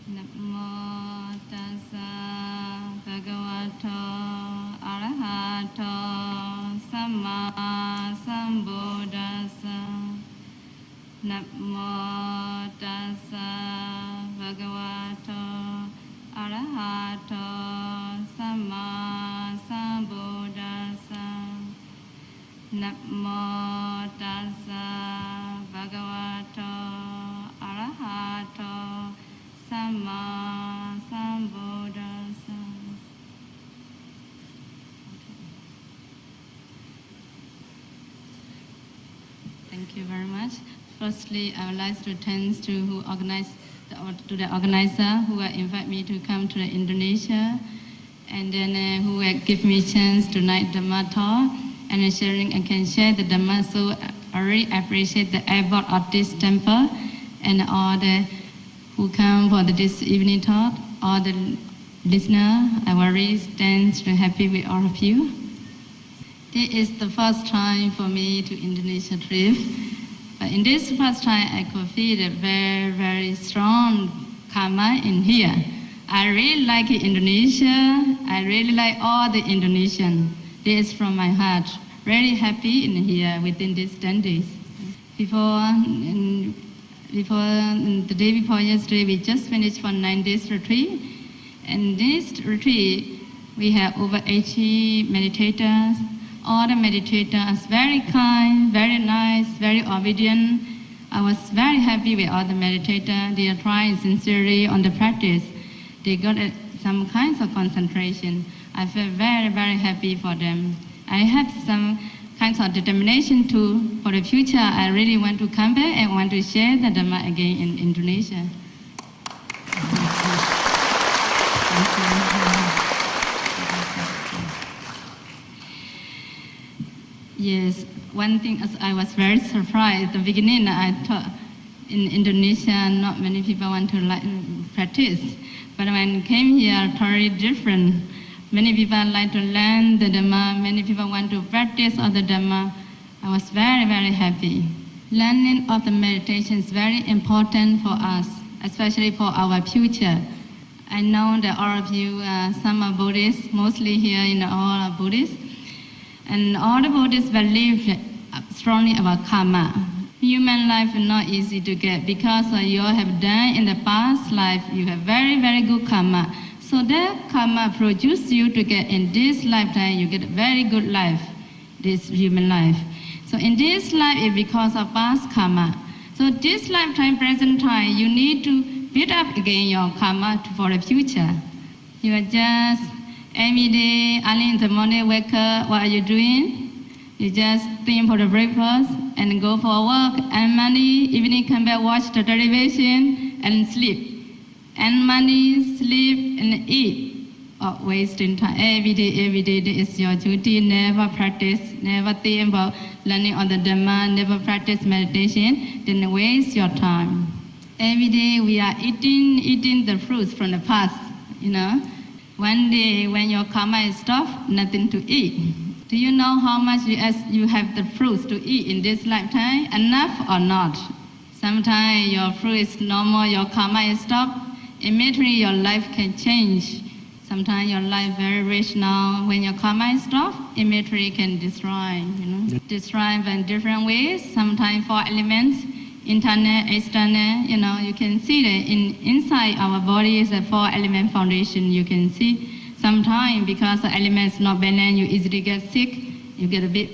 Namo tassa bhagavato arahato samma sambuddhassa. Namo tassa bhagavato arahato samma sambuddhassa. Namo tassa bhagavato arahato samma sambuddhassa. Thank you very much. Firstly, I would like to thank to the organizer who invite me to come to Indonesia, and then who give me chance tonight Dhamma talk and sharing. I can share the Dhamma, so I really appreciate the effort of this temple and all the who come for this evening talk, all the listeners. I was really happy with all of you. This is the first time for me to Indonesia trip. But in this first time, I could feel a very, very strong kamma in here. I really like Indonesia. I really like all the Indonesian. This is from my heart. Really happy in here within these 10 days. Before the day before yesterday, we just finished for 9 days retreat. And this retreat, we have over 80 meditators. All the meditators very kind, very nice, very obedient. I was very happy with all the meditators. They are trying sincerely on the practice. They got some kinds of concentration. I feel very, very happy for them. I have some kinds of determination too. For the future, I really want to come back and want to share the Dhamma again in Indonesia. Yes, one thing is I was very surprised. At the beginning, I thought in Indonesia, not many people want to practice. But when I came here, totally different. Many people like to learn the Dhamma. Many people want to practice all the Dhamma. I was very, very happy. Learning of the meditation is very important for us, especially for our future. I know that all of you, some are Buddhists, mostly here in all are Buddhists. And all the Buddhists believe strongly about kamma. Human life is not easy to get because you have done in the past life, you have very, very good kamma. So that kamma produces you to get in this lifetime, you get a very good life, this human life. So in this life, it's because of past karma. So this lifetime, present time, you need to build up again your karma for the future. You are just every day, early in the morning, wake up, what are you doing? You just think for the breakfast and go for work, earn money, evening come back, watch the television and sleep. Earn money, sleep and eat. Or wasting time every day, this is your duty. Never practice, never think about learning on the Dhamma, never practice meditation, then waste your time. Every day we are eating the fruits from the past, you know. One day when your karma is stopped, nothing to eat. Do you know how much you have the fruits to eat in this lifetime? Enough or not? Sometimes your fruit is normal, your karma is stopped, immediately your life can change. Sometimes your life very rich now. When your karma is stopped, immediately can destroy, you know. Destroy in different ways. Sometimes 4 elements, internal, external, you know, you can see that inside our body is a 4 element foundation. You can see sometimes because the elements not balanced, you easily get sick, you get a bit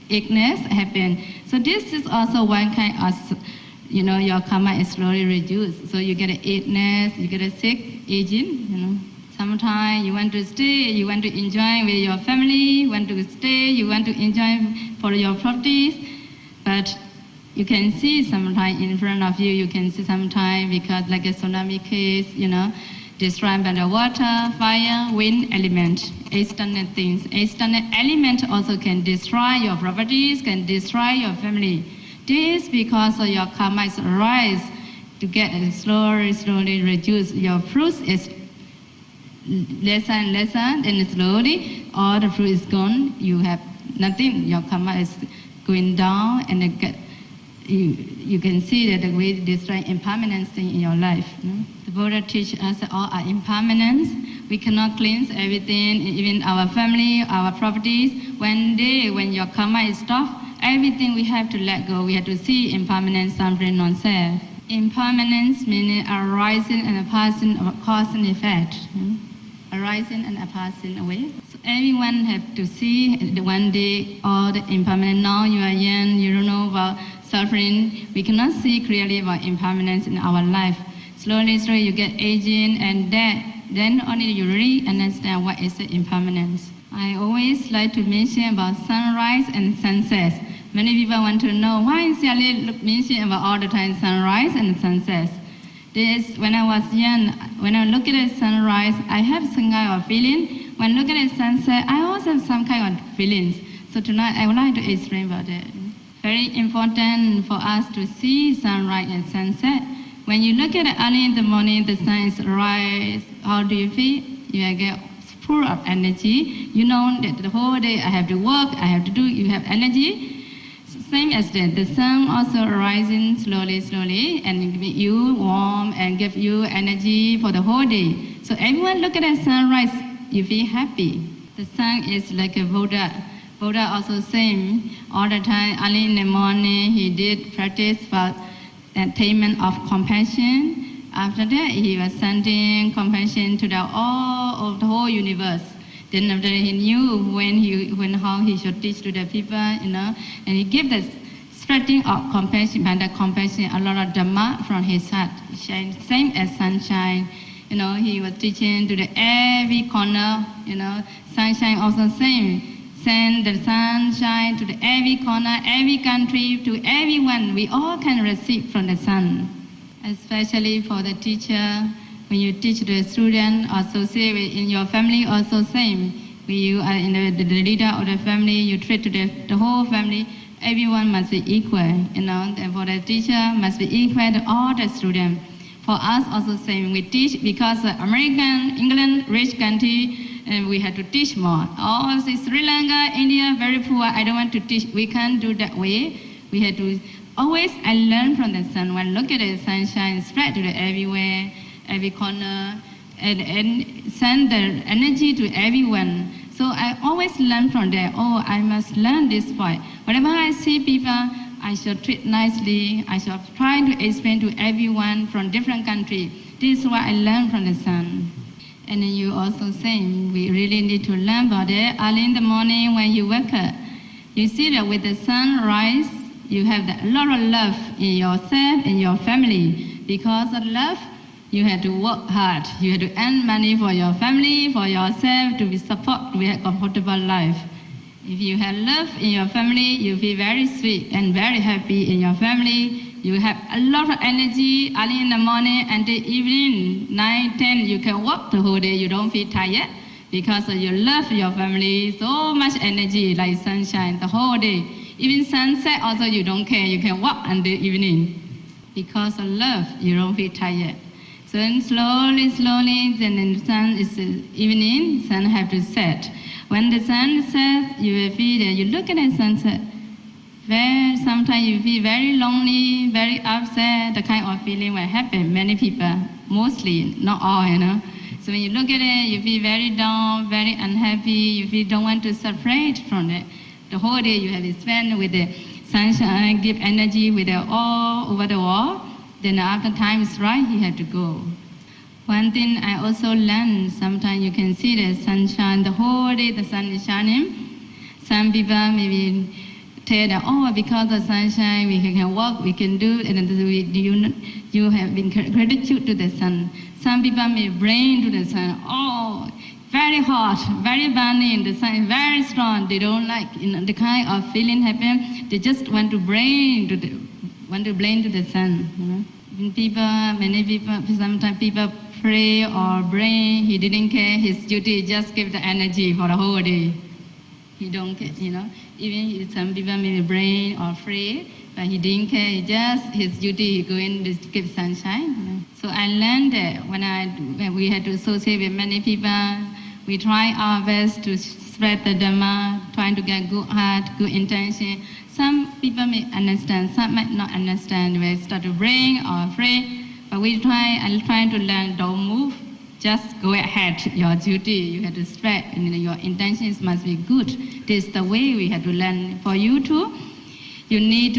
illness happen. So this is also one kind of, you know, your karma is slowly reduced. So you get an illness, you get a sick, aging, you know. Sometimes you want to stay, you want to enjoy with your family, you want to stay, you want to enjoy for your properties, but you can see sometimes in front of you, you can see sometimes because like a tsunami case, you know, destroyed by the water, fire, wind element, external things. External element also can destroy your properties, can destroy your family. This because of your karma is rise to get slowly reduce. Your fruits is lesser and lesser, and slowly all the fruit is gone. You have nothing. Your karma is going down and you can see that we destroy impermanence thing in your life. The Buddha teaches us that all are impermanence. We cannot cleanse everything, even our family, our properties. One day when your karma is stopped, everything we have to let go. We have to see impermanence, suffering, non-self. Impermanence meaning arising and a passing of cause and effect. Arising and a passing away. So everyone have to see that one day all the impermanence. Now you are young, you don't know about suffering. We cannot see clearly about impermanence in our life. Slowly, you get aging and death. Then only you really understand what is the impermanence. I always like to mention about sunrise and sunset. Many people want to know why Sayalay mention about all the time sunrise and sunset. This, when I was young, when I look at the sunrise, I have some kind of feeling. When looking at sunset, I also have some kind of feelings. So tonight I would like to explain about that. Very important for us to see sunrise and sunset. When you look at it early in the morning, the sun is rise. How do you feel? You get full of energy. You know that the whole day I have to work, I have to do. You have energy. Same as that, the sun also rising slowly, and make you warm and give you energy for the whole day. So everyone look at the sunrise, you feel happy. The sun is like a Buddha. Buddha also same all the time. Early in the morning, he did practice for attainment of compassion. After that, he was sending compassion to all of the whole universe. Then after he knew how he should teach to the people, and he gave the spreading of compassion, by the compassion, a lot of Dhamma from his heart. Same as sunshine. He was teaching to the every corner, sunshine also same. Send the sunshine to the every corner, every country, to everyone. We all can receive from the sun. Especially for the teacher, when you teach the student, associate in your family also same. When you are in the leader of the family, you treat to the whole family, everyone must be equal. And for the teacher must be equal to all the students. For us also same. We teach because American, England, rich country, and we have to teach more. Oh, Sri Lanka, India, very poor. I don't want to teach. We can't do that way. We have to always. I learn from the sun. When look at the sunshine, spread to everywhere, every corner, and send the energy to everyone. So I always learn from there. Oh, I must learn this point. Whenever I see people, I should treat nicely. I should try to explain to everyone from different countries. This is what I learned from the sun. And then you also saying we really need to learn about it. Early in the morning when you wake up, you see that with the sunrise, you have a lot of love in yourself and your family. Because of love, you have to work hard. You have to earn money for your family, for yourself, to be support, to have a comfortable life. If you have love in your family, you feel very sweet and very happy in your family. You have a lot of energy early in the morning until evening, 9, 10, you can work the whole day. You don't feel tired because you love your family. So much energy like sunshine the whole day. Even sunset also you don't care. You can work until evening. Because of love, you don't feel tired. So then slowly, then the sun is evening, sun have to set. When the sun sets, you will feel that you look at the sunset. Sometimes you feel very lonely, very upset. The kind of feeling will happen. Many people, mostly, not all, So when you look at it, you feel very down, very unhappy. You feel don't want to separate from it. The whole day you have to spend with the sunshine, give energy with it all over the world. Then after time is right, you have to go. One thing I also learned, sometimes you can see the sunshine, the whole day the sun is shining. Some people maybe tell that, oh, because of the sunshine, we can work, we can do, and you have been gratitude to the sun. Some people may brain to the sun, oh, very hot, very burning, the sun is very strong. They don't like the kind of feeling happen. They just want to blame to the sun. Many people, sometimes people pray or brain. He didn't care. His duty just give the energy for the whole day. He don't care, Even some people may brain or pray, but he didn't care. His duty, he go in to give sunshine. So I learned that when we had to associate with many people, we try our best to spread the Dhamma, trying to get good heart, good intention. Some people may understand, some might not understand. They start to bring or pray, but I'm trying to learn, don't move, just go ahead, your duty, you have to spread, and your intentions must be good. This is the way we have to learn. For you too, you need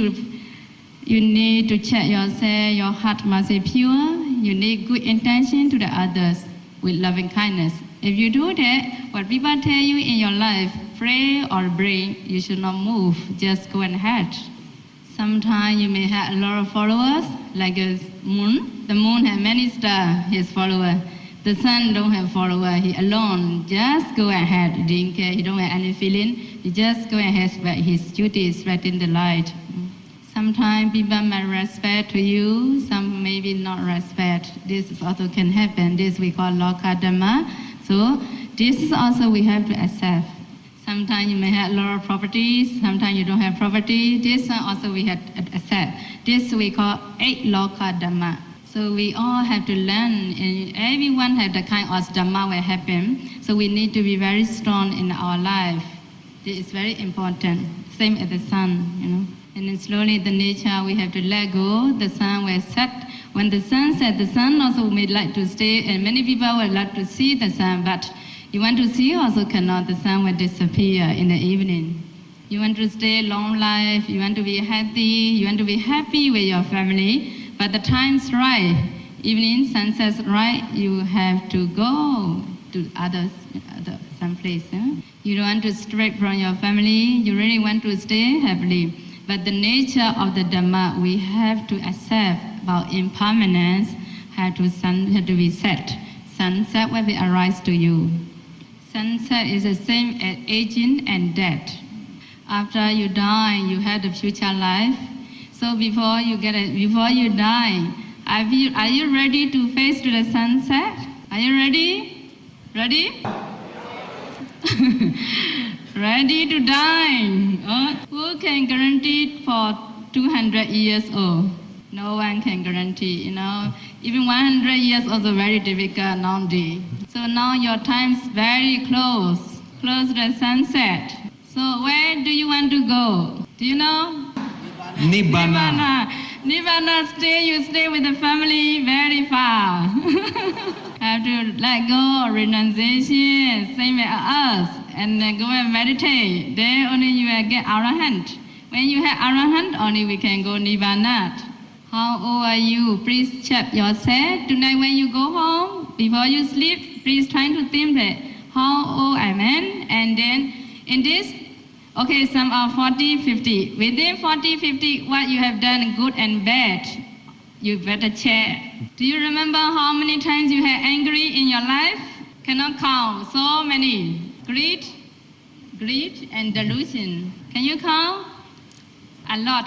to check yourself, your heart must be pure, you need good intention to the others with loving kindness. If you do that, what people tell you in your life, pray or bring, you should not move, just go ahead. Sometimes you may have a lot of followers, like a moon. The moon has many stars, his followers. The sun don't have followers, he alone, just go ahead, he didn't care, he don't have any feeling, he just go ahead, but his duty is spreading the light. Sometimes people may respect to you, some maybe not respect. This also can happen, this we call Loka Dhamma. So this is also we have to accept. Sometimes you may have a lot of properties, sometimes you don't have property. This one also we have to accept. This we call 8 Loka Dhamma. So we all have to learn, and everyone have the kind of Dhamma will happen. So we need to be very strong in our life. This is very important. Same as the sun, And then slowly the nature we have to let go. The sun will set. When the sun sets, the sun also may like to stay, and many people would like to see the sun, but you want to see also cannot, the sun will disappear in the evening. You want to stay long life, you want to be healthy, you want to be happy with your family, but the time's right. Evening, sunset's right, you have to go to some place. You don't want to stray from your family, you really want to stay happily. But the nature of the Dhamma, we have to accept about impermanence, have to be set. Sunset will be arise to you. Sunset is the same as aging and death. After you die, you have the future life. So before you die, are you ready to face to the sunset? Are you ready? Ready? Ready to die. Who can guarantee for 200 years old? No one can guarantee, Even 100 years also very difficult nowadays. So now your time's very close to the sunset. So where do you want to go? Do you know? Nibbana. Nibbana, you stay with the family very far. Have to let go of renunciation, same as us, and then go and meditate. Then only you will get Arahant. When you have Arahant, only we can go Nibbana. How old are you? Please check yourself. Tonight when you go home, before you sleep, please try to think that how old I am. And then in this, some are 40, 50. Within 40, 50, what you have done good and bad, you better check. Do you remember how many times you had angry in your life? Cannot count, so many. Greed and delusion. Can you count? A lot,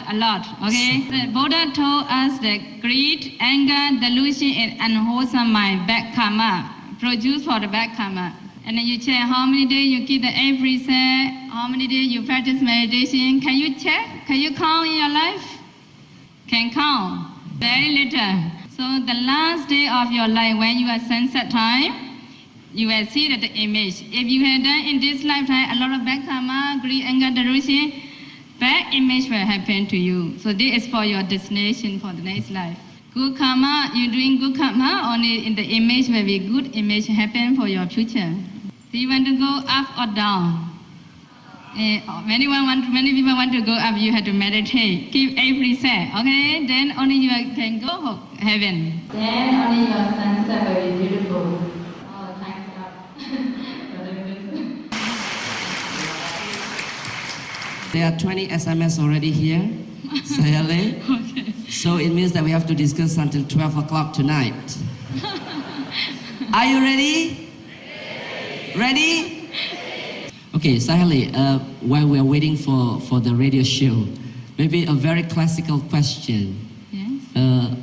okay? The Buddha told us that greed, anger, delusion, and unwholesome mind, bad karma, produce for the bad karma. And then you check how many days you keep the 8 precepts, how many days you practice meditation. Can you check? Can you count in your life? Can count. Very little. So the last day of your life, when you are sunset time, you will see that the image. If you have done in this lifetime a lot of bad karma, greed, anger, delusion, bad image will happen to you. So this is for your destination for the next life. Good karma, you're doing good karma, only in the image will be good image happen for your future. Do you want to go up or down? Many people want to go up, you have to meditate. Keep 8 precepts, okay? Then only you can go heaven. Then only your sunset will be beautiful. Oh, time's up. There are 20 SMS already here, Sayalay. Okay. So it means that we have to discuss until 12 o'clock tonight. Are you ready? Ready? Okay, Sayalay, while we are waiting for the radio show, maybe a very classical question. Yes.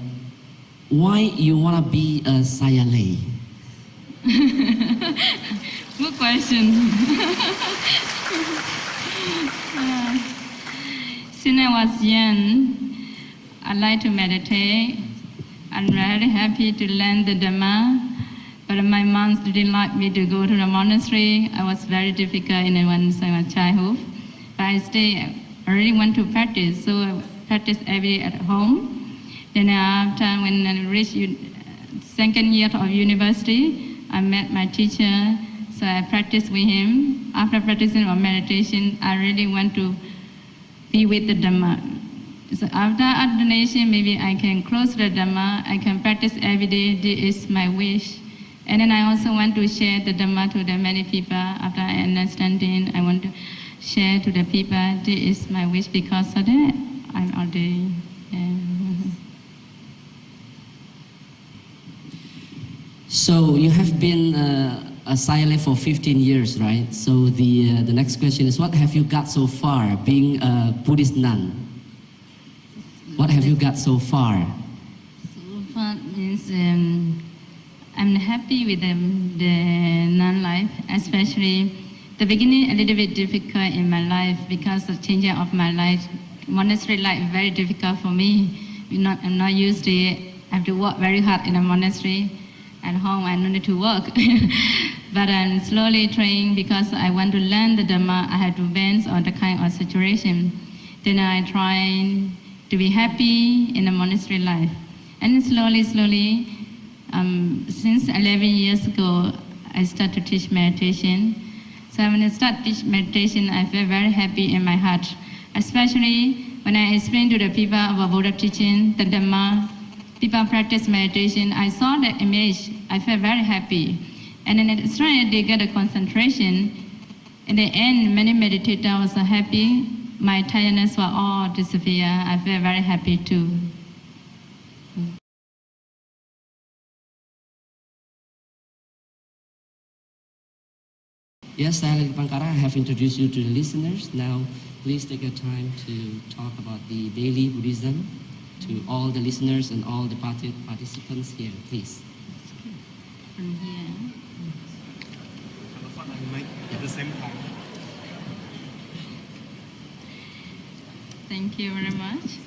Why you want to be a Sayalay? Good question. Since I was young, I like to meditate. I'm very happy to learn the Dhamma. But my moms didn't like me to go to the monastery. I was very difficult in once I was childhood. But I really want to practice, so I practice every day at home. Then after, when I reached second year of university, I met my teacher, so I practiced with him. After practicing on meditation, I really want to be with the Dhamma. So after ordination, maybe I can close the Dhamma, I can practice every day, this is my wish. And then I also want to share the Dhamma to the many people. After I understanding, I want to share to the people, this is my wish, because of that, I'm ordained. So you have been a Sayalay for 15 years, right? So the next question is, what have you got so far, being a Buddhist nun? What have you got so far? So far means I'm happy with the nun life, especially the beginning a little bit difficult in my life because of changing of my life. Monastery life is very difficult for me. I'm not used to it. I have to work very hard in a monastery. At home, I don't need to work. But I'm slowly training because I want to learn the Dhamma. I have to balance all the kind of situation. Then I try to be happy in the monastery life. And slowly, since 11 years ago, I started to teach meditation. So when I start teach meditation, I feel very happy in my heart. Especially when I explain to the people about Buddha teaching, the Dhamma, people practice meditation, I saw the image, I felt very happy. And then it's right, they get a concentration. In the end, many meditators were happy. My tiredness were all disappear. I feel very happy too. Yes, Sayalay Dipankara, I have introduced you to the listeners. Now, please take your time to talk about the daily Buddhism to all the listeners and all the participants here, please. From here. At the same time. Thank you very much.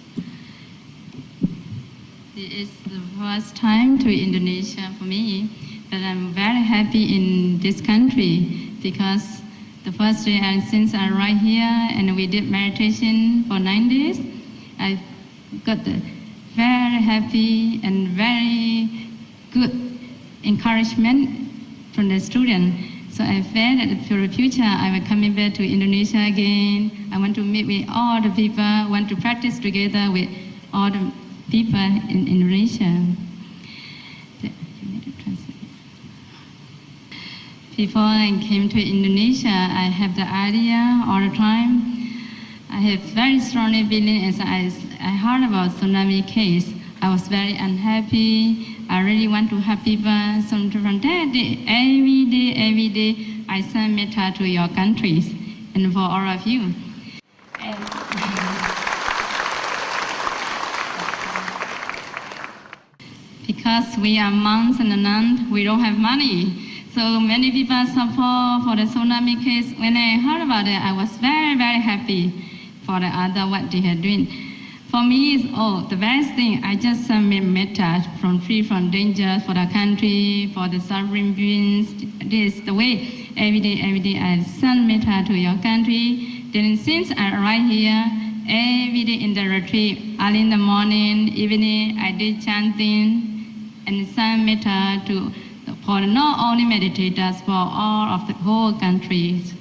This is the first time to Indonesia for me, but I'm very happy in this country because the first day since I arrived here and we did meditation for 9 days, I got very happy and very good encouragement from the student. So I felt that for the future I will coming back to Indonesia again. I want to meet with all the people, want to practice together with all the people in Indonesia. Before I came to Indonesia, I have the idea all the time. I have very strong feeling as I heard about tsunami case. I was very unhappy. I really want to help people. So from that day, every day, I send metta to your countries and for all of you. Because we are monks and nuns, we don't have money. So many people support for the tsunami case. When I heard about it, I was very, very happy for the other what they are doing. For me, it's the best thing. I just submit metta free from danger for the country, for the suffering beings. This is the way. Every day I send metta to your country. Then since I arrived here, every day in the retreat, early in the morning, evening, I did chanting and send metta for not only meditators, for all of the whole countries.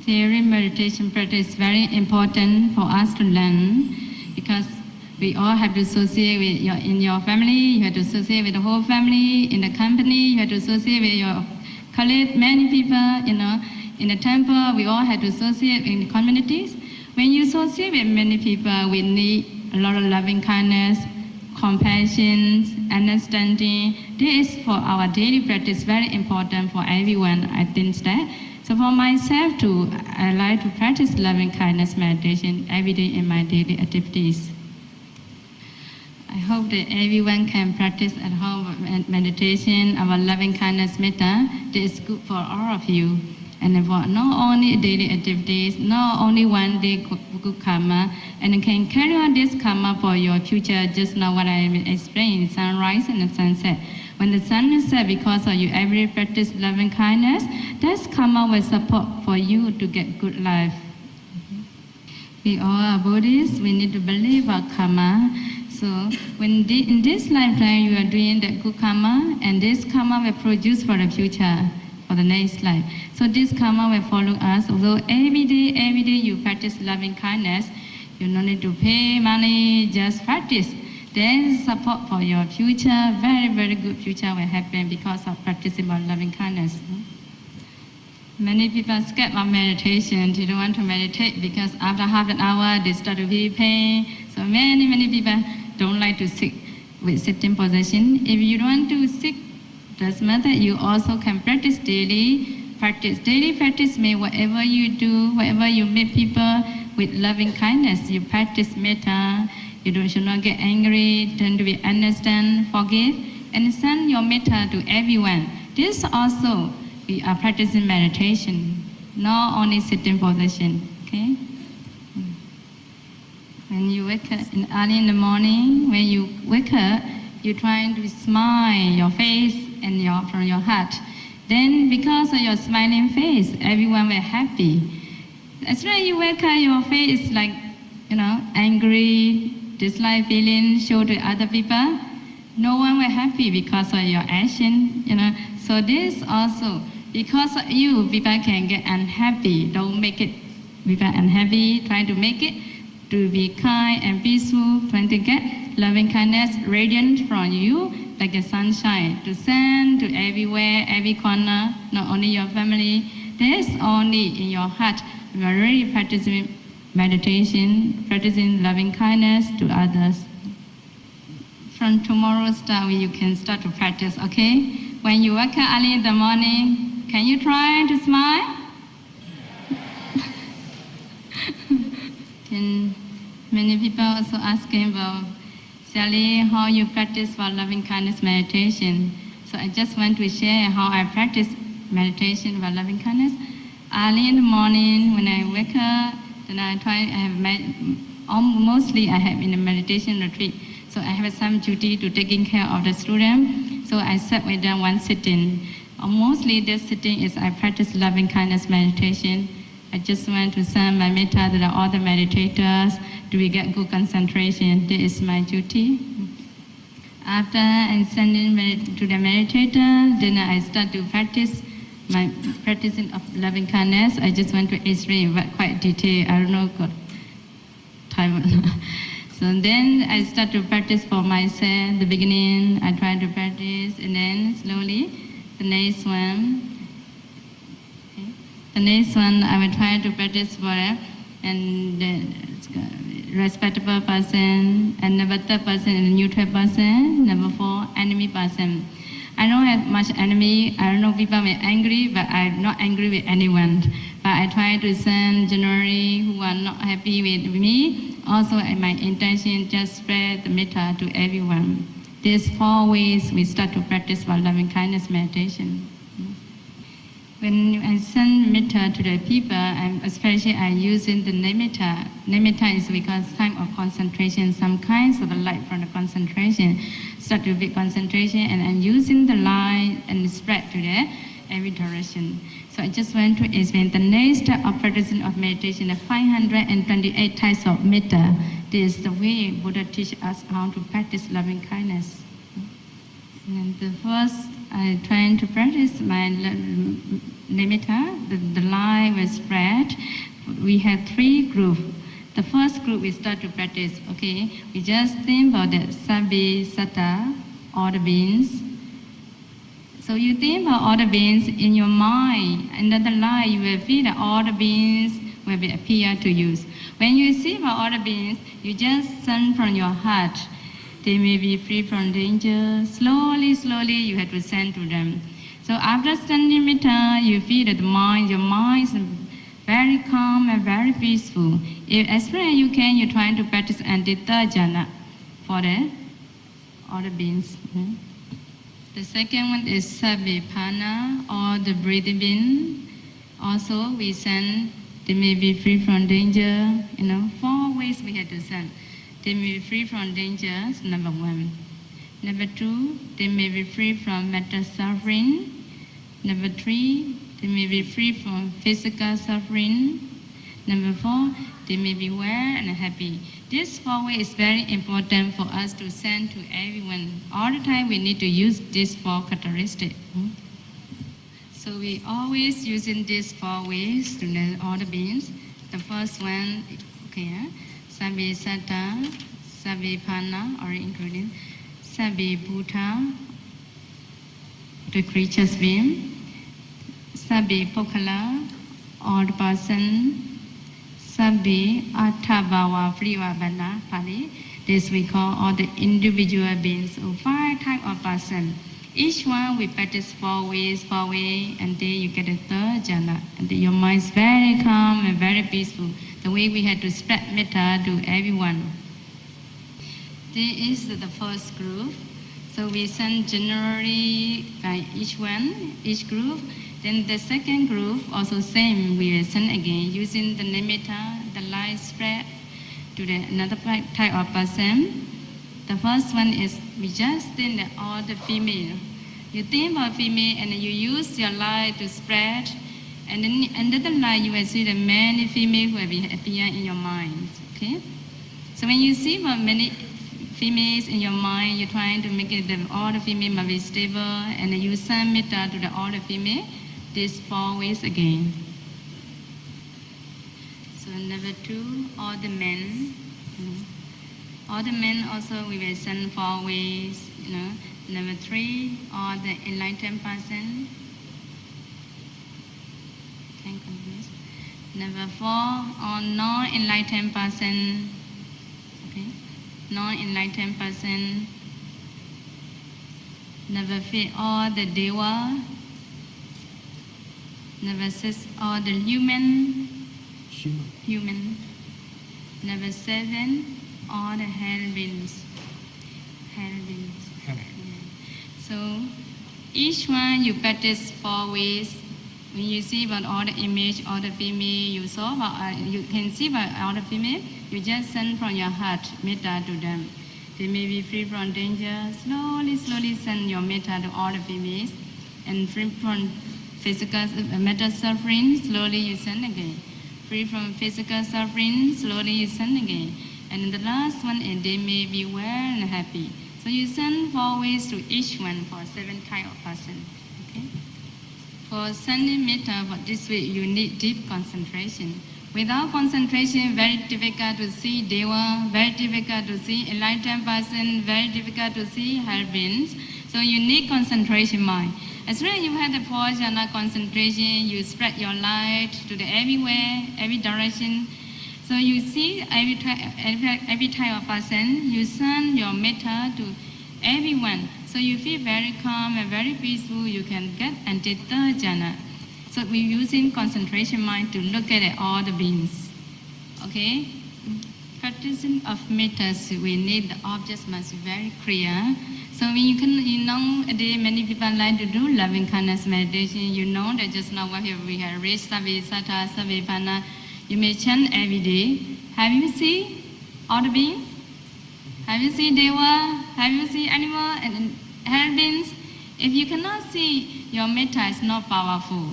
Theory meditation practice is very important for us to learn because we all have to associate with in your family, you have to associate with the whole family, in the company, you have to associate with your colleagues, many people, in the temple, we all have to associate in the communities. When you associate with many people, we need a lot of loving kindness, compassion, understanding. This is for our daily practice very important for everyone, I think that. So for myself too, I like to practice loving kindness meditation every day in my daily activities. I hope that everyone can practice at home meditation, our loving kindness metta. This is good for all of you. and about not only daily activities, not only one day good karma, and you can carry on this karma for your future. Just now what I explained, sunrise and sunset. When the sun is set, because of you every practice loving kindness, that karma will support for you to get good life. We all are Buddhists, we need to believe our karma. So when in this lifetime you are doing that good karma, and this karma will produce for the future, for the next life. So this karma will follow us. Although every day you practice loving kindness, you don't need to pay money, just practice. Then support for your future, very, very good future will happen because of practicing about loving kindness. Many people scared of meditation. They don't want to meditate because after half an hour they start to feel pain. So many people don't like to sit with sitting position. If you don't want to sit, doesn't matter. You also can practice daily. Daily practice means whatever you do, whatever you meet people with loving kindness, you practice metta. You should not get angry, tend to be understand, forgive, and send your metta to everyone. This also, we are practicing meditation, not only sitting position, okay? When you wake up early in the morning, when you wake up, you try to smile your face and from your heart. Then because of your smiling face, everyone will happy. As soon as you wake up, your face is like, angry, dislike feeling, show to other people. No one will happy because of your action, So this also, because of you, people can get unhappy. Don't make it people unhappy. Try to make it to be kind and peaceful. Trying to get loving kindness radiant from you like a sunshine to send to everywhere, every corner, not only your family. There's only in your heart. You are really practicing meditation, practicing loving kindness to others. From tomorrow start, you can start to practice, okay? When you wake up early in the morning, can you try to smile? Then many people also asking about, Sayalay, how you practice for loving kindness meditation. So I just want to share how I practice meditation for loving kindness. Early in the morning, when I wake up, then mostly I have in a meditation retreat. So I have some duty to taking care of the student. So I sat with them one sitting. Mostly this sitting is I practice loving kindness meditation. I just want to send my metta to all the meditators to get good concentration. This is my duty. After I send in to the meditator, then I start to practice my practicing of loving kindness. I just want to explain, but quite detailed. I don't know, got time. So then I start to practice for myself. The beginning, I try to practice, and then slowly, the next one. Okay. The next one, I will try to practice for and respectable person, and number third person, and neutral person. Number four, enemy person. I don't have much enemy. I don't know people may angry, but I'm not angry with anyone. But I try to send generally who are not happy with me. Also, my intention just spread the metta to everyone. There's 4 ways we start to practice for loving kindness meditation. When I send metta to the people, especially I use in the nimitta. Nimitta is because time of concentration, some kinds of the light from the concentration start to be concentration, and I'm using the light and spread to every direction. So I just want to explain the next step of practicing of meditation, the 528 types of metta. This is the way Buddha teaches us how to practice loving kindness. And the first, I try to practice my nimitta, the light will spread. We have 3 groups. The first group we start to practice, okay? We just think about the sabbi, satta, all the beings. So you think about all the beings in your mind, and then the light, you will feel that all the beings will be appear to you. When you see about all the beings, you just send from your heart. They may be free from danger. Slowly, you have to send to them. So after sending metta, you feel that your mind is very calm and very peaceful. If as far as you can, you're trying to practice Antita Jhana for all the beings. The second one is Sabbipana, or the breathing in. Also, we send, they may be free from danger. 4 ways we have to send. They may be free from danger, number 1. Number 2, they may be free from mental suffering. Number 3, they may be free from physical suffering. Number 4, they may be well and happy. This 4 ways is very important for us to send to everyone. All the time we need to use these 4 characteristics. So we always using these 4 ways to know all the beings. The first one, Sabbe Satta, Sabbe Panna, or including Sabbe Bhuta, the creatures being, Sabbe Pokala, all the person, Sabbe Athabhava Privabhana, Pali. This we call all the individual beings, or 5 types of person. Each one we practice 4 ways, and then you get a 3rd jhana. And then your mind is very calm and very peaceful. The way we had to spread metta to everyone. This is the first group. So we send generally by each one, each group. Then the second group, also same, we will send again using the nimitta, the light spread to another type of person. The first one is we just think that all the female. You think about female and you use your light to spread, and then under the light you will see the many female who will appear in your mind. Okay? So when you see about many females in your mind, you're trying to make it that all the female must be stable, and then you send metta to all the female. These 4 ways again. So number 2, all the men. All the men also we will send 4 ways. Number 3, all the enlightened person. Number 4, all non-enlightened person. Okay, non-enlightened person. Number 5, all the deva. Number 6, all the human. Number 7, all the hell beings. So each one you practice 4 ways. When you see about all the image, all the female, you saw about, you can see about all the female, you just send from your heart metta to them. They may be free from danger. Slowly send your metta to all the females, and free from physical mental suffering. Slowly you send again. Free from physical suffering. Slowly you send again. And the last one is they may be well and happy. So you send 4 ways to each one for 7 types of person. Okay? For sending metta for this way, you need deep concentration. Without concentration, very difficult to see deva, very difficult to see enlightened person, very difficult to see hell beings. So you need concentration mind. As soon as you have the 4 jhana concentration, you spread your light to the everywhere, every direction. So you see every type of person, you send your metta to everyone. So you feel very calm and very peaceful. You can get until 3rd jhana. So we're using concentration mind to look at all the beings. Okay? Practicing of metta, we need the objects must be very clear. So when nowadays many people like to do loving kindness meditation. You know that just now what we have read, Sabbe Satta, Sabbe Panna. You may chant every day. Have you seen all the beings? Have you seen deva? Have you seen animal and hell beings? If you cannot see, your metta is not powerful.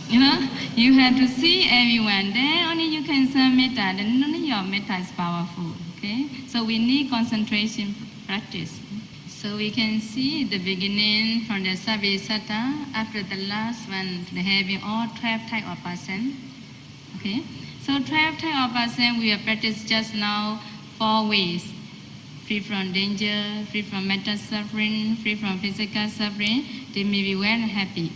You have to see everyone. Then only you can send metta. Then only your metta is powerful. Okay? So we need concentration practice. So we can see the beginning from the Sabbe Satta. After the last one, they having all 12 type of person. Okay? So 12 type of person we have practiced just now 4 ways. Free from danger, free from mental suffering, free from physical suffering. They may be well and happy.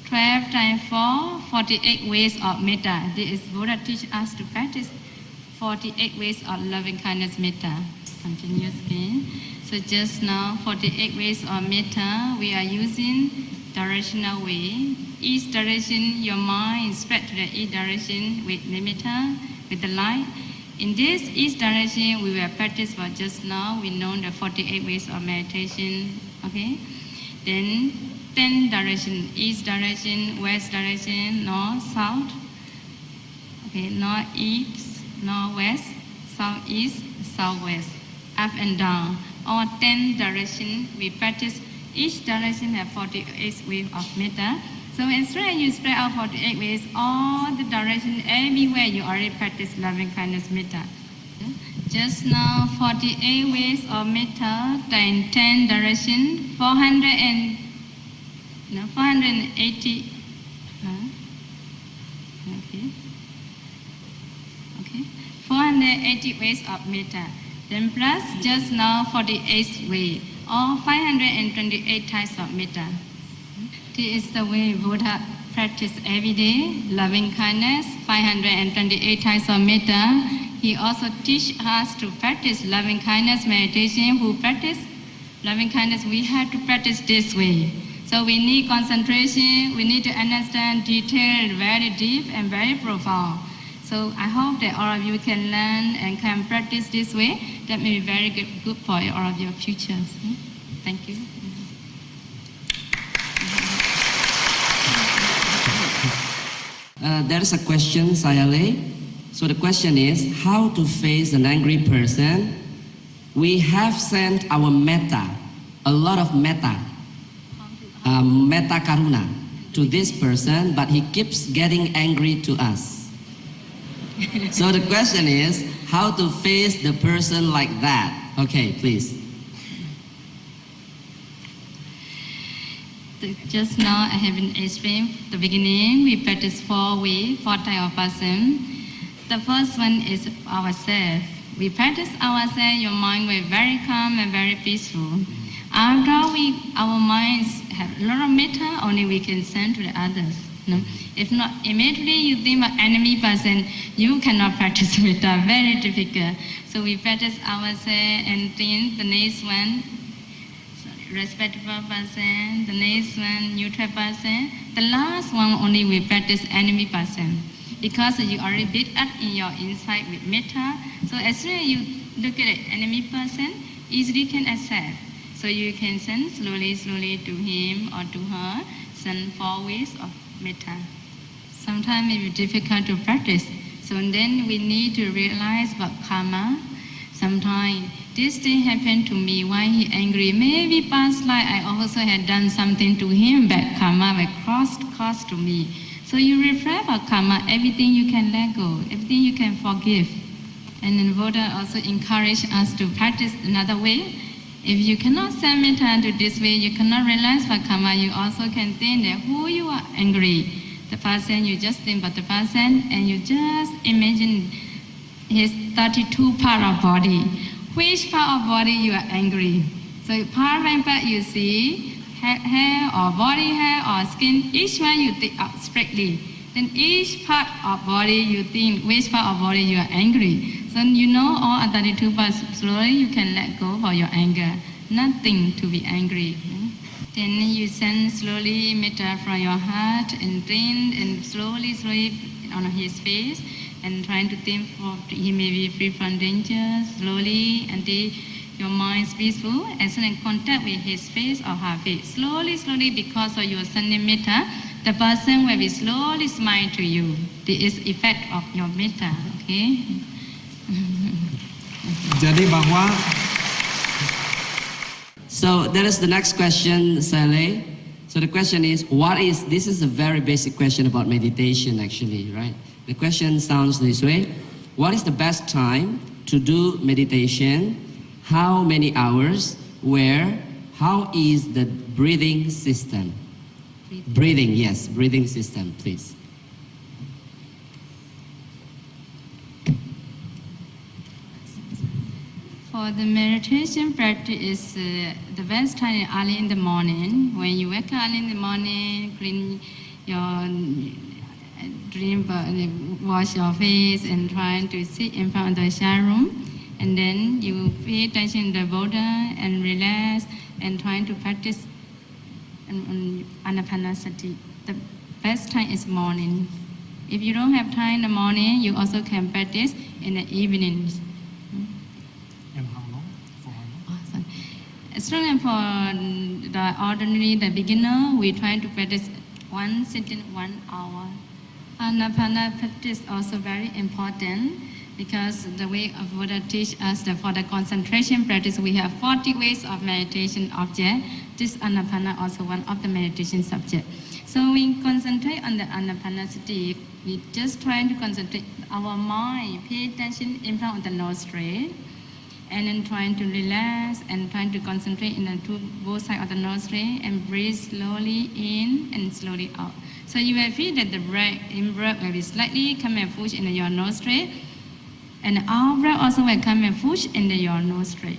12 times 4, 48 ways of metta. This is Buddha teach us to practice 48 ways of loving kindness metta. Continuous again. So just now, 48 ways of metta, we are using directional way. Each direction, your mind is spread to the each direction with nimitta, with the light. In this each direction, we will practice for just now. We know the 48 ways of meditation. Okay? Then 10 direction: east direction, west direction, north, south. Okay, north, east, north, west, south, east, southwest, up and down. All 10 direction we practice. Each direction have 48 ways of metta. So instead you spread out 48 ways, all the direction, everywhere you already practice loving kindness metta. Just now 48 ways of metta, then 10 direction, 480. Okay. 480 ways of metta. Then plus just now 48 ways, or 528 types of metta. This is the way Buddha practice every day, loving kindness, 528 types of metta. He also teach us to practice loving kindness meditation. Who practice loving kindness, we have to practice this way. So we need concentration, we need to understand detail, very deep and very profound. So I hope that all of you can learn and can practice this way. That may be very good for all of your futures. Thank you. There is a question, Sayalay. So the question is, how to face an angry person? We have sent our metta, a lot of metta, metta karuna, to this person, but he keeps getting angry to us. So the question is, how to face the person like that? Okay, please. Just now I have been explained the beginning. We practice 4 types of person. The first one is ourselves. We practice ourselves, your mind will be very calm and very peaceful. After our minds have a lot of metta, only we can send to the others. No? If not, immediately you think of enemy person, you cannot practice metta, very difficult. So we practice ourselves and think the next one, respectful person, the next one, neutral person. The last one only we practice enemy person. Because you already built up in your inside with metta. So as soon as you look at an enemy person, easily can accept. So you can send slowly to him or to her, send 4 ways of metta. Sometimes it is difficult to practice. So then we need to realize about kamma. Sometimes this thing happened to me, why he angry? Maybe past life I also had done something to him, bad karma, but cost to me. So you reflect about karma, everything you can let go, everything you can forgive. And then Buddha also encouraged us to practice another way. If you cannot send metta to this way, you cannot realize what karma, you also can think that who you are angry. The person, you just think about the person and you just imagine his 32 part of body. Which part of body you are angry? So part by part you see, hair or body hair or skin, each one you think out strictly. Then each part of body you think which part of body you are angry. So you know all 32 parts, slowly you can let go of your anger. Nothing to be angry. Then you send slowly metta from your heart and think and slowly on his face and trying to think he may be free from danger, slowly until your mind is peaceful. As soon as contact with his face or her face, slowly because of your sending metta, the person will be slowly smile to you. This is effect of your metta. Okay. Jadi bahwa So there is the next question, Sayalay. So the question is, this is a very basic question about meditation actually, right? The question sounds this way: what is the best time to do meditation? How many hours? Where? How is the breathing system? Breathing system, please. For the meditation practice, the best time is early in the morning. When you wake up early in the morning, clean your wash your face and try to sit in front of the shower room. And then you pay attention to the Buddha and relax and try to practice anapanasati. The best time is morning. If you don't have time in the morning, you also can practice in the evenings. Especially for the ordinary, the beginner, we try to practice one sitting 1 hour. Anapana practice also very important because the way of Buddha teach us that for the concentration practice, we have 40 ways of meditation object. This Anapana also one of the meditation subject. So we concentrate on the Anapanasati. We just try to concentrate our mind, pay attention in front of the nostril, and then trying to relax and trying to concentrate in the both sides of the nostril and breathe slowly in and slowly out. So you will feel that the in-breath will be slightly come and push into your nostril, and the out-breath also will come and push into your nostril.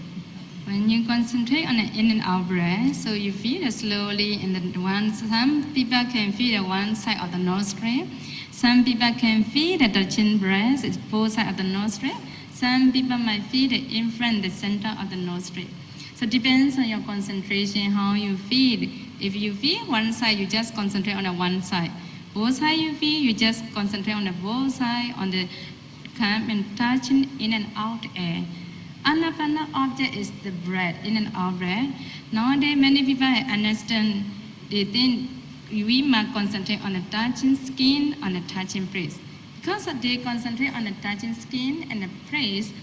When you concentrate on the in and out breath, so you feel it slowly in the one. Some people can feel the one side of the nostril. Some people can feel that the chin breath is both sides of the nostril. Some people might feel it in front, the center of the nostril. So it depends on your concentration, how you feel. If you feel one side, you just concentrate on the one side. Both sides you feel, you just concentrate on the both sides, on the come and touching in and out air. Anapana object is the breath, in and out breath. Nowadays, many people understand, they think we must concentrate on the touching skin, on the touching place. Because they concentrate on the touching skin and the place,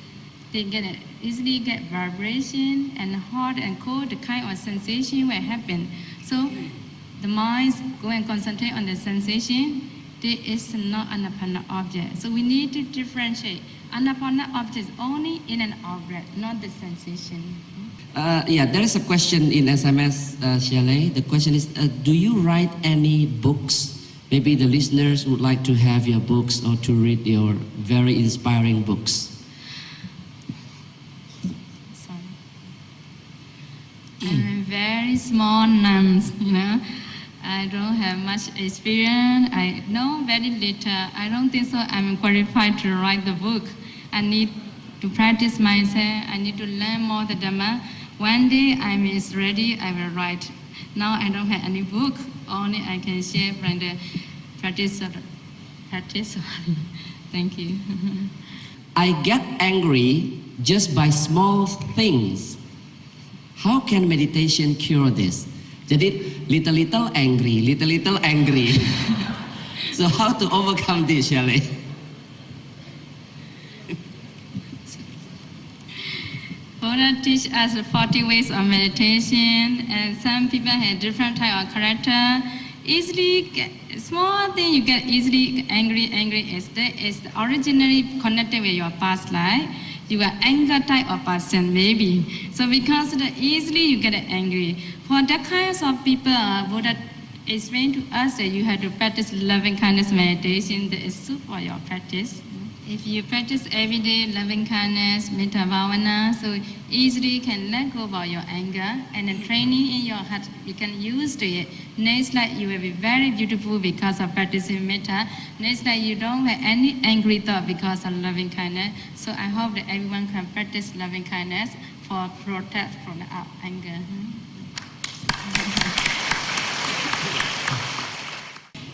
they easily get vibration and hot and cold, the kind of sensation will happen. So the mind go and concentrate on the sensation. There is not Anapana object. So we need to differentiate. Anapana object is only in and out breath, not the sensation. There is a question in SMS, Sayalay. The question is, do you write any books? Maybe the listeners would like to have your books or to read your very inspiring books. Sorry. I'm very small nuns, I don't have much experience. I know very little. I don't think so I'm qualified to write the book. I need to practice myself. I need to learn more the Dhamma. One day I'm ready, I will write. Now I don't have any book. Only I can share from the practice. Thank you. I get angry just by small things. How can meditation cure this? Jadi little angry. So how to overcome this, Sayalay? Buddha teach us 40 ways of meditation, and some people have different type of character. Small thing you get easily angry is originally connected with your past life. You are anger type of person, maybe. So because easily you get angry. For that kinds of people, Buddha explained to us that you have to practice loving kindness meditation that is suit for your practice. If you practice every day loving kindness, metta bhavana, so easily can let go about your anger, and then training in your heart, you can use to it. Next life you will be very beautiful because of practicing metta. Next life you don't have any angry thought because of loving kindness. So I hope that everyone can practice loving kindness for protect from anger.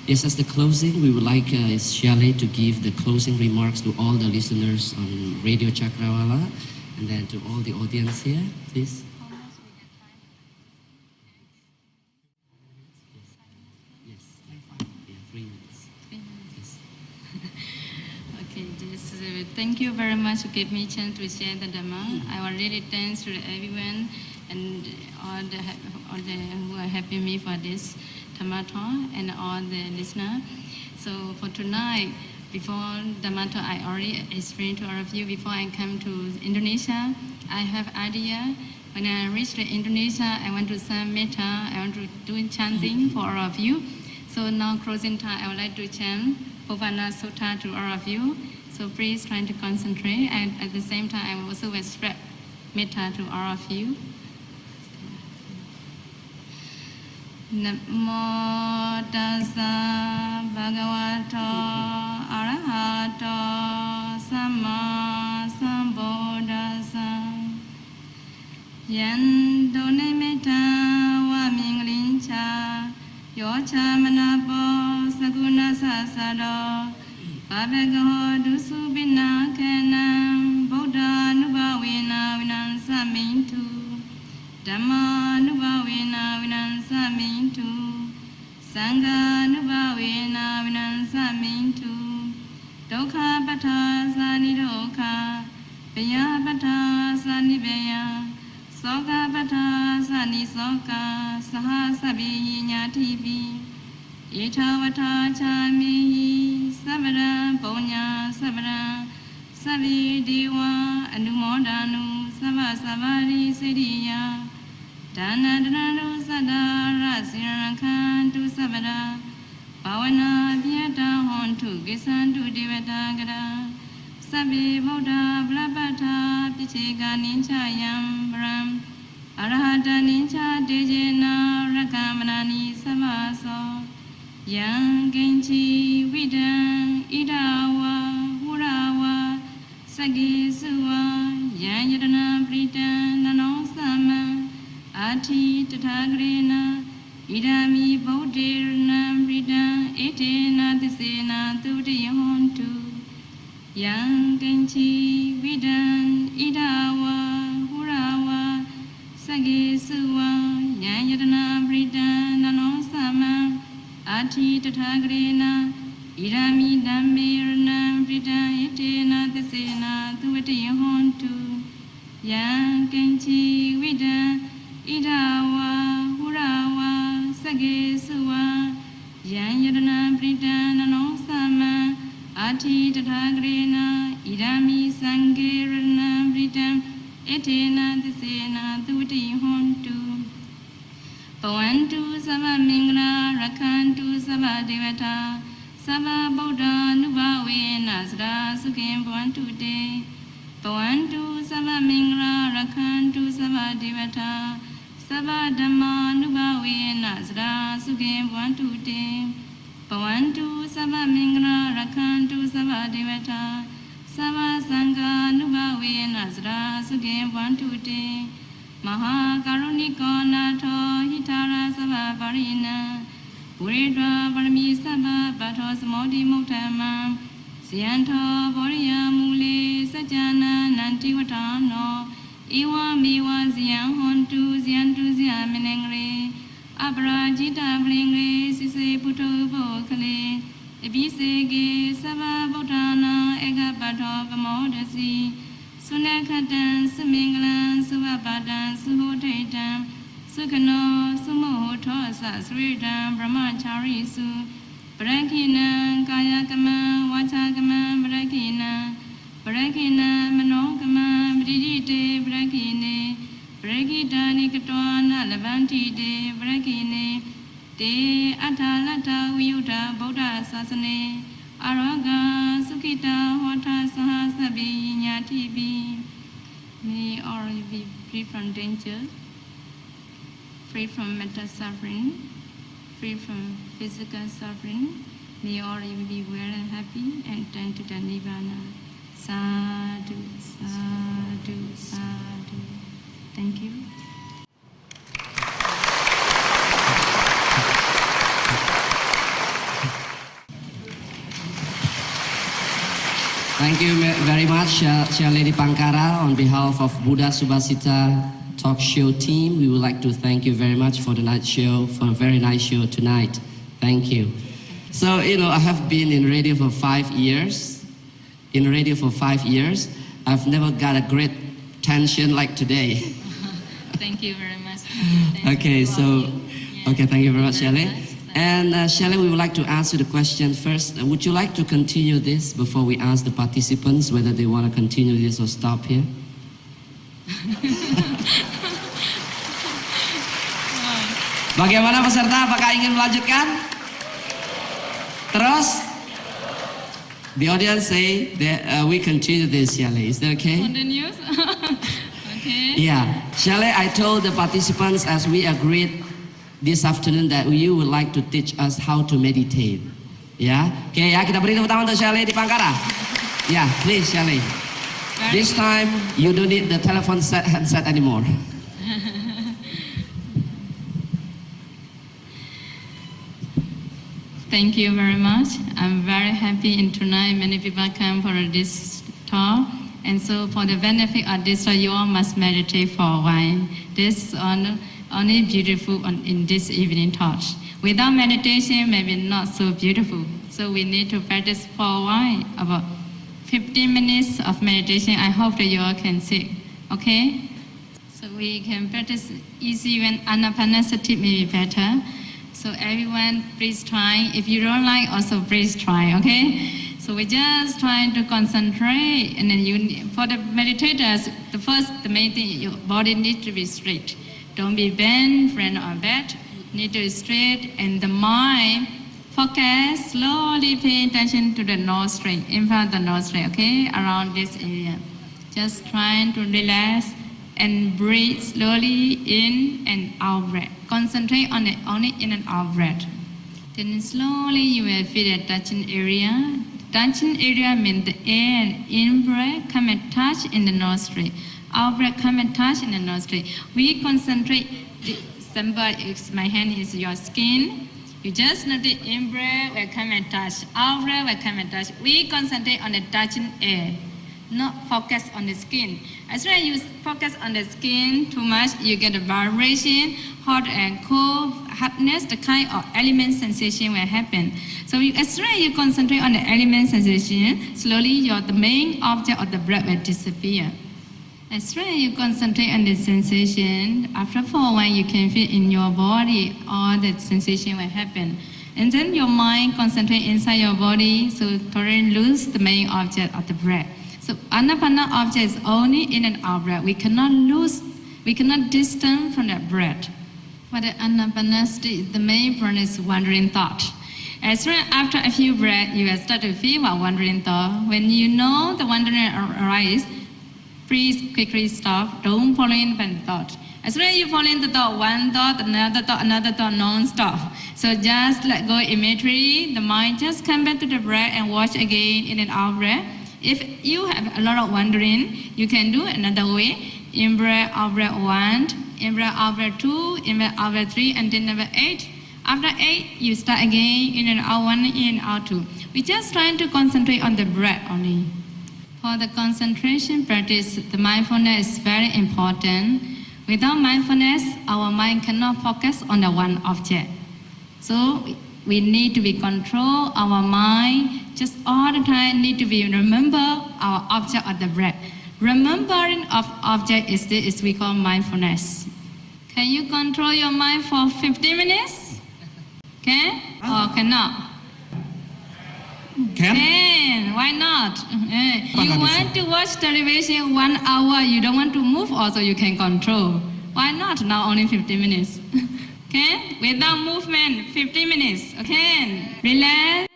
Yes, as the closing, we would like Sayalay to give the closing remarks to all the listeners on Radio Cakrawala and then to all the audience here, please. Yes. Yeah, 3 minutes. 3 minutes. Yes. Okay, thank you very much to give me a chance to share the Dhamma. I will really thanks to everyone and all the who are helping me for this Dhamma talk and all the listeners. So for tonight, before Dhamma talk, I already explained to all of you before I come to Indonesia. I have idea. When I reach Indonesia, I want to send metta. I want to do chanting for all of you. So now closing time, I would like to chant Popana Sutta to all of you. So please try to concentrate, and at the same time, I will also spread metta to all of you. Namo tassa bhagavato arahato samma sambuddhassa yan done metta wa minglincha yocha manapo saguna sasado babagaho dusu binakena buddha nubawena vinan samintu Dhamma nubhavena vinansamintu, Sangha nubhavena vinansamintu, Dokha pata sanidokha, Beya pata sanibaya, Soka pata sanisoka, Saha sabi nyatibi, Itavata chami, Sabara ponya sabara, Sabi dewa anumodanu, Sava savari siddhiya, Dana dana sada rasirakan tu sabara, Pavana bhyata hontu gisantu devata gara, Sabi Buddha blabata pichega ninchayam bram, Arahata nincha dejena rakamanani samaso, Yang genchi vidang idawa hurawa, Sagi suwa yang yadana prita nano sama, Ati tatagrena idami bodhirna prita etena tisena tudiyahontu, Yang genchi vidang idawa hurawa, Sagi suwa yang yadana prita nano sama, Ati tatagrena idami dhamirna prita etena tisena tudiyahontu, Yang genchi vidang idawa hurawa, Sagi suwa yang yadana prita nano sama, Ati tatagrena idami sangirna prita etena tisena tudiyahontu, Pavantu sama mingla rakantu sama devata, Sama Buddha nubhavena sada sukhem pavantu te, Pavantu sama mingla rakantu sama devata, Sama Dhamma nubhavena sada sukhem pavantu te, Pavantu sama mingla rakantu sama devata, Sama Sangha nubhavena sada sukhem pavantu te, Maha Karunika Natho Hitara Sabha Parina, Puridra Parami Sabha Patho Samodhi Muktama, Siyanto Boriya Mule Sajana Nanti Watano, Iwa Miwa Ziyang Hontu Ziyantu Ziyamenengre, Abrajita Blingre Sise Puto Bokale, Ebisege Sabha Botana Ega Patho Pamodasi, Sunakatan Saminglan Suvapadan Suhotetan, Sukano Sumohotosa Sridam Brahmachari Su, Brakina Kayakama Wachakama Brakina, Brakina Manokama Bridite Brakine, Brakita Nikatwana Levanti de Brakine, De Atalata Vyuta Buddha Sasane, Araga Sukita Hota Sahasabi Nyatibi. May all be free from danger, free from mental suffering, free from physical suffering. May all be well and happy and turn to the Nirvana. Sadhu, sadhu, sadhu. Thank you. Thank you very much, Sayalay Dipankara. On behalf of Buddha Subhasita Talk Show team, we would like to thank you very much for the night show, for a very nice show tonight. Thank you. So, I have been in radio for 5 years. In radio for 5 years, I've never got a great tension like today. Thank you very much. Okay, so, okay, thank you very much, Sayalay. And Sayalay, we would like to answer the question first. Would you like to continue this before we ask the participants whether they want to continue this or stop here? Bagaimana peserta? Apakah ingin melanjutkan? Terus? The audience say that we continue this, Sayalay. Is that okay? Continues? Okay. Yeah. Sayalay, I told the participants as we agreed this afternoon that you would like to teach us how to meditate. Ya, oke ya, kita beri tepuk tangan untuk Sayalay Dipankara. Yeah, please Sayalay. This time you don't need the telephone handset anymore. Thank you very much. I'm very happy and tonight many people come for this talk. And so for the benefit of this, so you all must meditate for a while. This is only beautiful in this evening talk. Without meditation, maybe not so beautiful. So we need to practice for a while, about 15 minutes of meditation. I hope that you all can see. Okay? So we can practice easy when anapanasati may be better. So everyone, please try. If you don't like, also please try. Okay? So we're just trying to concentrate, and then for the meditators, the main thing, your body needs to be straight. Don't be bent, friend or bad. Need to be straight, and the mind focus, slowly pay attention to the nostril, in front of the nostril, okay, around this area. Just trying to relax and breathe slowly in and out breath. Concentrate on the only in and out breath. Then slowly you will feel the touching area. Touching area means the air in breath come and touch in the nostril. Out breath come and touch in the nostril. We concentrate. Example is my hand is your skin. You just notice in breath will come and touch. Out breath will come and touch. We concentrate on the touching air, not focus on the skin. As soon as you focus on the skin too much, you get a vibration, hot and cold, hotness, the kind of element sensation will happen. So as soon as you concentrate on the element sensation, slowly the main object of the breath will disappear. As soon as you concentrate on the sensation, after for a while you can feel in your body all that sensation will happen. And then your mind concentrate inside your body, so totally lose the main object of the breath. So anapana object is only in and out breath. We cannot distance from that breath. For the anapanasati, the main point is wandering thought. As soon as after a few breaths, you will start to feel wandering thought. When you know the wandering arise, please quickly stop. Don't follow in the thought. As soon as you follow in the thought, one thought, another thought, non-stop. So just let go immediately. The mind just come back to the breath and watch again in and out breath. If you have a lot of wandering, you can do another way. In breath, out breath 1, in breath, out breath 2, in breath, out breath 3, until number 8. After 8, you start again, in and out 1, in and out 2. We just trying to concentrate on the breath only. For the concentration practice, the mindfulness is very important. Without mindfulness, our mind cannot focus on the one object. So we need to be control our mind. Just all the time need to be remember our object of the breath. Remembering of object is this we call mindfulness. Can you control your mind for 15 minutes? Okay? Or cannot? Can. Why not? You want to watch television 1 hour, you don't want to move, also you can control. Why not? Now only 15 minutes. Okay? Without movement, 15 minutes. Okay? Relax.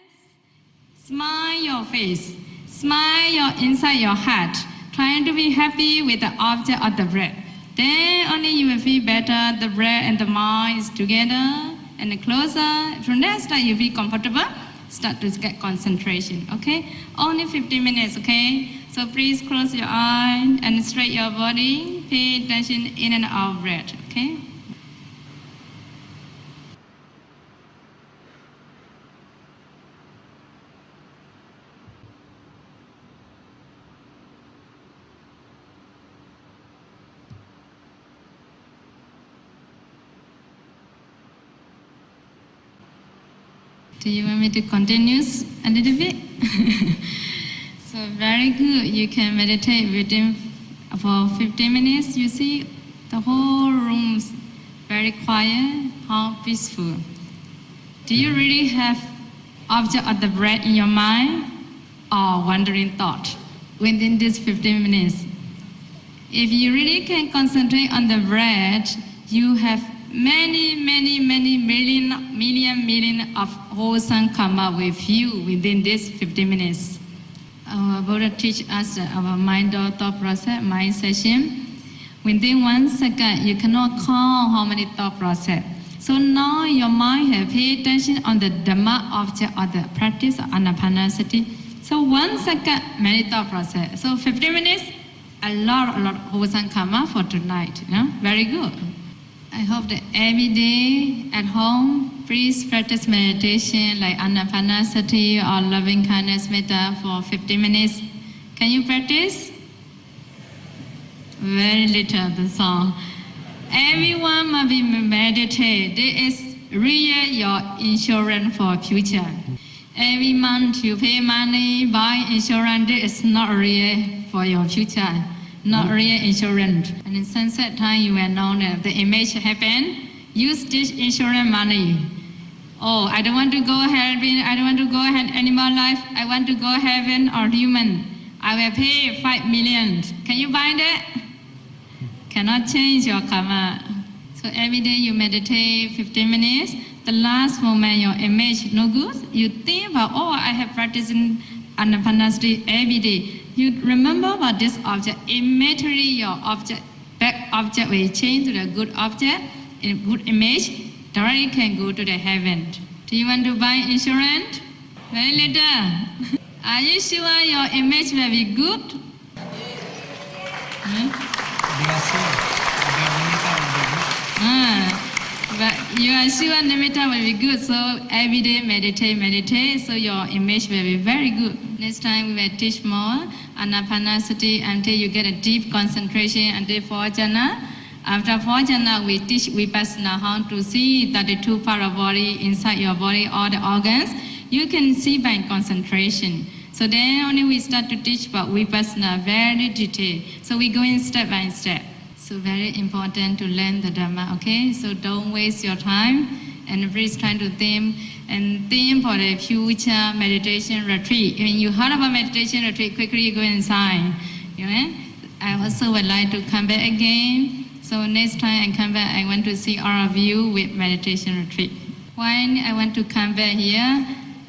Smile your face. Smile your inside your heart. Trying to be happy with the object of the breath. Then only you will feel better. The breath and the mind is together and closer. From that start, you feel comfortable. Start to get concentration, okay? Only 15 minutes, okay? So please close your eyes and straighten your body. Pay attention in and out breath, okay? Do you want me to continue a little bit? So very good. You can meditate within for 15 minutes. You see the whole room is very quiet, how peaceful. Do you really have object of the breath in your mind or wandering thought within this 15 minutes? If you really can concentrate on the breath, you have many million of wholesome kamma with you within this 15 minutes. Our Buddha teach us our mind thought process, mind session. Within 1 second, you cannot count how many thought process. So now your mind have paid attention on the Dhamma object or the practice of anapanasati. So 1 second, many thought process. So 15 minutes, a lot of wholesome kamma for tonight. You know? Very good. I hope that every day at home, please practice meditation like anapanasati or loving kindness metta for 15 minutes. Can you practice? very little the song. Everyone must be meditate. This is real your insurance for future. Every month you pay money, buy insurance. This is not real for your future, not real insurance. And in sunset time you will know that the image happen. Use this insurance money. Oh, I don't want to go heaven. I don't want to go animal life. I want to go heaven or human. I will pay 5 million. Can you buy that? Cannot change your karma. So every day you meditate 15 minutes. The last moment your image no good. You think about, oh, I have practiced anapanasati every day. You remember about this object. Immediately your object, back object will change to the good object, in good image. Directly can go to the heaven. Do you want to buy insurance? Very little. Are you sure your image will be good? They are sure. Their nimitta will be good. But you are sure nimitta will be good, so every day meditate, so your image will be very good. Next time we will teach more anapanasati until you get a deep concentration until 4 jhana. After 4 jhana, we teach vipassana how to see 32 part of body inside your body, all the organs. You can see by concentration. So then only we start to teach about vipassana very detailed. So we go in step by step. So very important to learn the Dhamma, okay? So don't waste your time and please try to think and think for the future meditation retreat. When you heard about meditation retreat, quickly go inside. You know? I also would like to come back again. So next time I come back, I want to see all of you with meditation retreat. Why I want to come back here?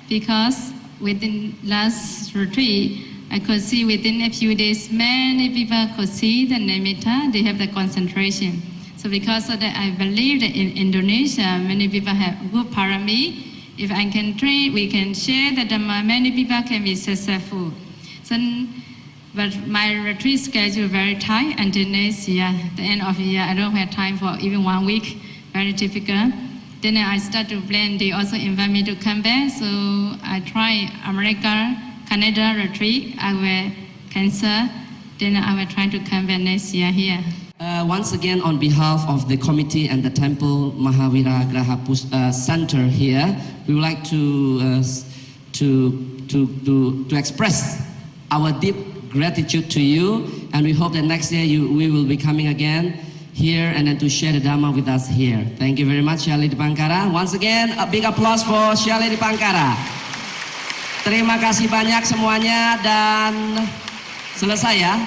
Because within last retreat, I could see within a few days, many people could see the nimitta, they have the concentration. So because of that, I believe that in Indonesia, many people have good parami. If I can train, we can share the Dhamma, many people can be successful. So, but my retreat schedule very tight until next year, the end of the year. I don't have time for even 1 week, very difficult. Then I start to plan, they also invite me to come back, so I try America, Canada retreat, I will cancel, then I will try to come back next year here. Once again, on behalf of the committee and the Temple Mahavira Graha Center here, we would like to express our deep gratitude to you, and we hope that next year we will be coming again here and then to share the Dhamma with us here. Thank you very much, Sayalay Dipankara. Once again, a big applause for Sayalay Dipankara. Terima kasih banyak semuanya dan selesai ya.